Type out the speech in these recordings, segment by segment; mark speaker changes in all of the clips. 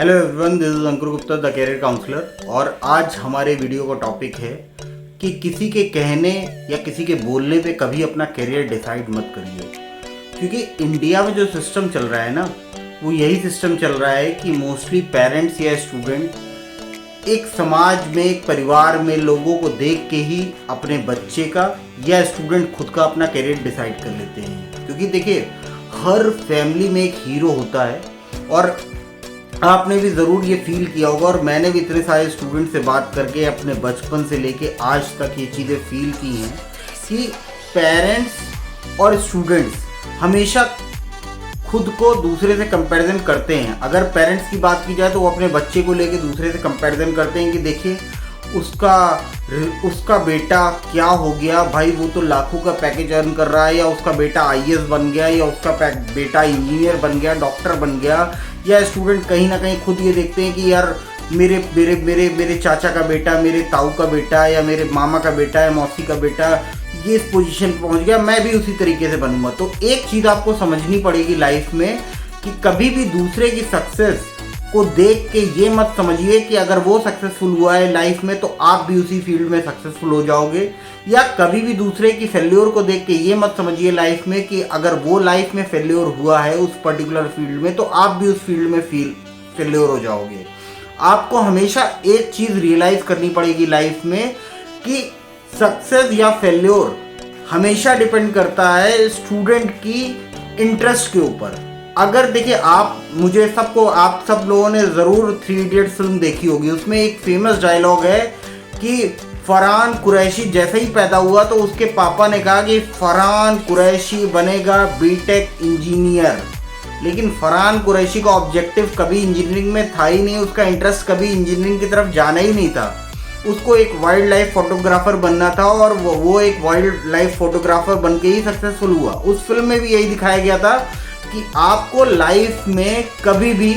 Speaker 1: Hello everyone, this is Ankur Gupta, the career counsellor. और आज हमारे वीडियो का टॉपिक है कि किसी के कहने या किसी के बोलने पे कभी अपना करियर डिसाइड मत करिए। क्योंकि इंडिया में जो सिस्टम चल रहा है ना, वो यही सिस्टम चल रहा है कि मोस्टली पेरेंट्स या स्टूडेंट एक समाज में, एक परिवार में लोगों को देख के ही अपने बच्चे का या स्टूडेंट खुद का अपना करियर डिसाइड कर लेते हैं। क्योंकि देखिए, हर फैमिली में एक हीरो होता है और आपने भी ज़रूर ये फील किया होगा, और मैंने भी इतने सारे स्टूडेंट से बात करके अपने बचपन से लेके आज तक ये चीज़ें फील की हैं कि पेरेंट्स और स्टूडेंट्स हमेशा खुद को दूसरे से कंपैरिजन करते हैं। अगर पेरेंट्स की बात की जाए तो वो अपने बच्चे को लेके दूसरे से कंपैरिजन करते हैं कि देखिए उसका बेटा क्या हो गया भाई, वो तो लाखों का पैकेज अर्न कर रहा है, या उसका बेटा आईएएस बन गया, या उसका बेटा इंजीनियर बन गया, डॉक्टर बन गया। या स्टूडेंट कहीं ना कहीं खुद ये देखते हैं कि यार मेरे मेरे मेरे मेरे चाचा का बेटा, मेरे ताऊ का बेटा, या मेरे मामा का बेटा या मौसी का बेटा ये इस पोजीशन पर पहुंच गया, मैं भी उसी तरीके से बनूंगा। तो एक चीज़ आपको समझनी पड़ेगी लाइफ में कि कभी भी दूसरे की सक्सेस को देख के ये मत समझिए कि अगर वो सक्सेसफुल हुआ है लाइफ में तो आप भी उसी फील्ड में सक्सेसफुल हो जाओगे। या कभी भी दूसरे की फेल्योर को देख के ये मत समझिए लाइफ में कि अगर वो लाइफ में फेल्योर हुआ है उस पर्टिकुलर फील्ड में तो आप भी उस फील्ड में फेल्योर हो जाओगे। आपको हमेशा एक चीज़ रियलाइज करनी पड़ेगी लाइफ में कि सक्सेस या फेल्योर हमेशा डिपेंड करता है स्टूडेंट की इंटरेस्ट के ऊपर। अगर देखिए, आप सब लोगों ने ज़रूर 3 इडियट्स फिल्म देखी होगी। उसमें एक फेमस डायलॉग है कि फरहान कुरैशी जैसे ही पैदा हुआ तो उसके पापा ने कहा कि फरहान कुरैशी बनेगा बीटेक इंजीनियर। लेकिन फरहान कुरैशी का ऑब्जेक्टिव कभी इंजीनियरिंग में था ही नहीं, उसका इंटरेस्ट कभी इंजीनियरिंग की तरफ जाना ही नहीं था। उसको एक वाइल्ड लाइफ फोटोग्राफर बनना था और वो एक वाइल्ड लाइफ फोटोग्राफर बन के ही सक्सेसफुल हुआ। उस फिल्म में भी यही दिखाया गया था कि आपको लाइफ में कभी भी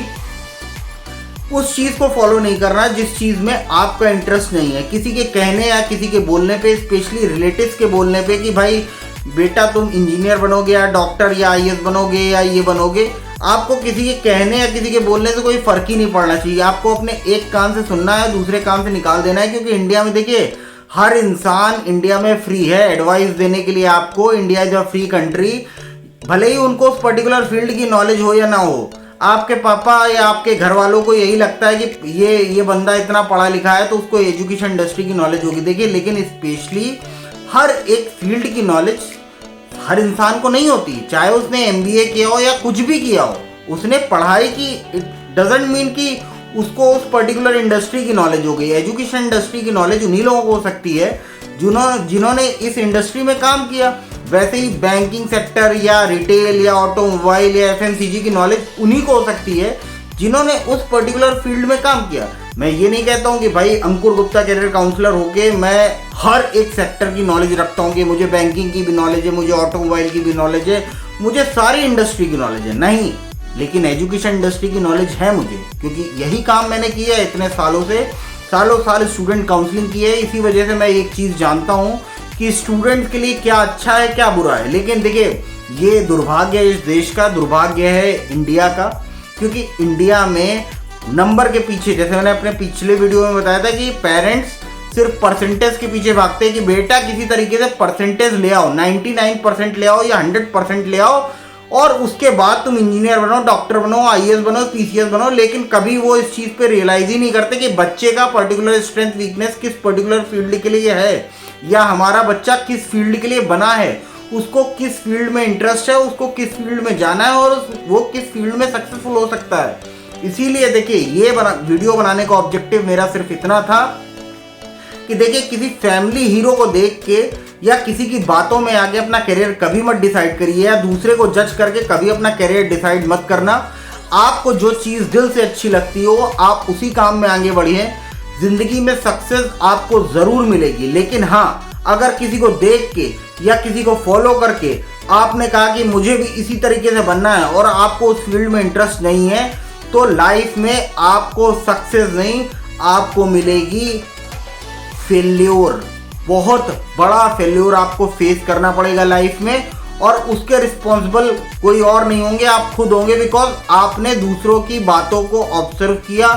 Speaker 1: उस चीज़ को फॉलो नहीं करना जिस चीज़ में आपका इंटरेस्ट नहीं है। किसी के कहने या किसी के बोलने पे, स्पेशली रिलेटिव्स के बोलने पे कि भाई बेटा तुम इंजीनियर बनोगे या डॉक्टर या आईएएस बनोगे या ये बनोगे, आपको किसी के कहने या किसी के बोलने से कोई फ़र्क ही नहीं पड़ना चाहिए। आपको अपने एक कान से सुनना है, दूसरे कान से निकाल देना है। क्योंकि इंडिया में देखिए, हर इंसान इंडिया में फ्री है एडवाइस देने के लिए आपको। India is a free country. भले ही उनको उस पर्टिकुलर फील्ड की नॉलेज हो या ना हो, आपके पापा या आपके घर वालों को यही लगता है कि ये बंदा इतना पढ़ा लिखा है तो उसको एजुकेशन इंडस्ट्री की नॉलेज होगी। देखिए, लेकिन स्पेशली हर एक फील्ड की नॉलेज हर इंसान को नहीं होती। चाहे उसने एमबीए किया हो या कुछ भी किया हो, उसने पढ़ाई की, इट डजंट मीन कि उसको उस पर्टिकुलर इंडस्ट्री की नॉलेज हो गई। एजुकेशन इंडस्ट्री की नॉलेज उन्हीं लोगों को हो सकती है जिन्होंने इस इंडस्ट्री में काम किया। वैसे ही बैंकिंग सेक्टर या रिटेल या ऑटोमोबाइल या एफएमसीजी की नॉलेज उन्हीं को हो सकती है जिन्होंने उस पर्टिकुलर फील्ड में काम किया। मैं ये नहीं कहता हूँ कि भाई अंकुर गुप्ता कैरियर काउंसलर होके मैं हर एक सेक्टर की नॉलेज रखता हूँ कि मुझे बैंकिंग की भी नॉलेज है, मुझे ऑटोमोबाइल की भी नॉलेज है, मुझे सारी इंडस्ट्री की नॉलेज है, नहीं। लेकिन एजुकेशन इंडस्ट्री की नॉलेज है मुझे, क्योंकि यही काम मैंने किया है इतने सालों से। सालों साल स्टूडेंट काउंसलिंग की है। इसी वजह से मैं एक चीज़ जानता हूँ कि स्टूडेंट के लिए क्या अच्छा है क्या बुरा है। लेकिन देखिए, ये दुर्भाग्य है, इस देश का दुर्भाग्य है इंडिया का। क्योंकि इंडिया में नंबर के पीछे, जैसे मैंने अपने पिछले वीडियो में बताया था कि पेरेंट्स सिर्फ परसेंटेज के पीछे भागते हैं कि बेटा किसी तरीके से परसेंटेज ले आओ, 99% ले आओ या 100% ले आओ, और उसके बाद तुम इंजीनियर बनो, डॉक्टर बनो, आईएएस बनो, पीसीएस बनो। लेकिन कभी वो इस चीज़ पे रियलाइज ही नहीं करते कि बच्चे का पर्टिकुलर स्ट्रेंथ वीकनेस किस पर्टिकुलर फील्ड के लिए है, या हमारा बच्चा किस फील्ड के लिए बना है, उसको किस फील्ड में इंटरेस्ट है, उसको किस फील्ड में जाना है और वो किस फील्ड में सक्सेसफुल हो सकता है। इसीलिए देखिए, ये वीडियो बनाने का ऑब्जेक्टिव मेरा सिर्फ इतना था कि देखिए, किसी फैमिली हीरो को देख के या किसी की बातों में आके अपना करियर कभी मत डिसाइड करिए, या दूसरे को जज करके कभी अपना करियर डिसाइड मत करना। आपको जो चीज़ दिल से अच्छी लगती हो आप उसी काम में आगे बढ़िए। जिंदगी में सक्सेस आपको ज़रूर मिलेगी। लेकिन हाँ, अगर किसी को देख के या किसी को फॉलो करके आपने कहा कि मुझे भी इसी तरीके से बनना है और आपको उस फील्ड में इंटरेस्ट नहीं है, तो लाइफ में आपको सक्सेस नहीं, आपको मिलेगी फेल्योर। बहुत बड़ा फेल्योर आपको फेस करना पड़ेगा लाइफ में। और उसके रिस्पॉन्सिबल कोई और नहीं होंगे, आप खुद होंगे, बिकॉज आपने दूसरों की बातों को ऑब्जर्व किया,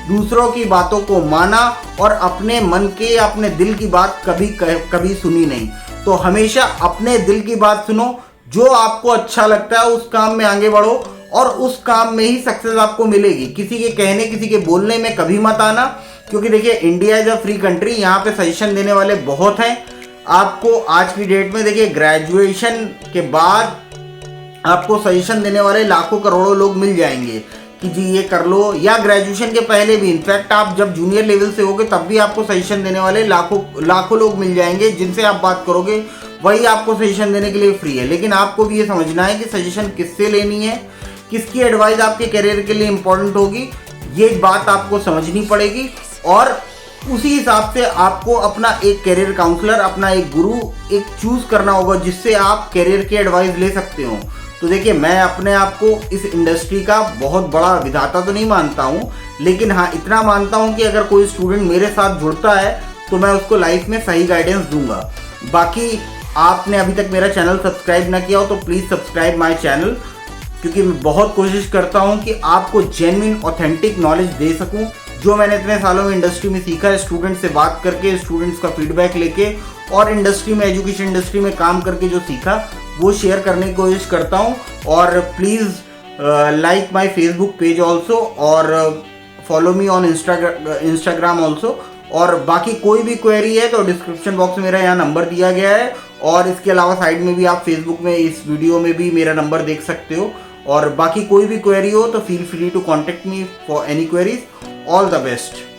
Speaker 1: दूसरों की बातों को माना और अपने मन के या अपने दिल की बात कभी सुनी नहीं। तो हमेशा अपने दिल की बात सुनो, जो आपको अच्छा लगता है उस काम में आगे बढ़ो और उस काम में ही सक्सेस आपको मिलेगी। किसी के कहने, किसी के बोलने में कभी मत आना, क्योंकि देखिए India is a free country, यहाँ पे सजेशन देने वाले बहुत हैं। आपको आज की डेट में देखिए ग्रेजुएशन के बाद आपको सजेशन देने वाले लाखों करोड़ों लोग मिल जाएंगे कि जी ये कर लो, या ग्रेजुएशन के पहले भी, इनफैक्ट आप जब जूनियर लेवल से होगे तब भी आपको सजेशन देने वाले लाखों लोग मिल जाएंगे, जिनसे आप बात करोगे वही आपको सजेशन देने के लिए फ्री है। लेकिन आपको भी ये समझना है कि सजेशन किससे लेनी है, किसकी एडवाइस आपके करियर के लिए इंपॉर्टेंट होगी, ये बात आपको समझनी पड़ेगी और उसी हिसाब से आपको अपना एक करियर काउंसलर, अपना एक गुरु एक चूज करना होगा जिससे आप करियर की एडवाइस ले सकते हो। तो देखिए मैं अपने आप को इस इंडस्ट्री का बहुत बड़ा विधाता तो नहीं मानता हूँ, लेकिन हाँ इतना मानता हूँ कि अगर कोई स्टूडेंट मेरे साथ जुड़ता है तो मैं उसको लाइफ में सही गाइडेंस दूंगा। बाकी आपने अभी तक मेरा चैनल सब्सक्राइब ना किया हो तो प्लीज़ सब्सक्राइब माय चैनल, क्योंकि मैं बहुत कोशिश करता हूं कि आपको जेन्युइन ऑथेंटिक नॉलेज दे सकूं, जो मैंने इतने सालों में इंडस्ट्री में सीखा है, स्टूडेंट से बात करके, स्टूडेंट्स का फीडबैक लेके और इंडस्ट्री में, एजुकेशन इंडस्ट्री में काम करके जो सीखा वो शेयर करने की कोशिश करता हूं। और please like my Facebook page also और follow me on Instagram also. और बाकी कोई भी क्वेरी है तो डिस्क्रिप्शन बॉक्स में मेरा यहाँ नंबर दिया गया है, और इसके अलावा साइड में भी आप फेसबुक में इस वीडियो में भी मेरा नंबर देख सकते हो। और बाकी कोई भी क्वेरी हो तो feel free to contact me for any queries. All the best.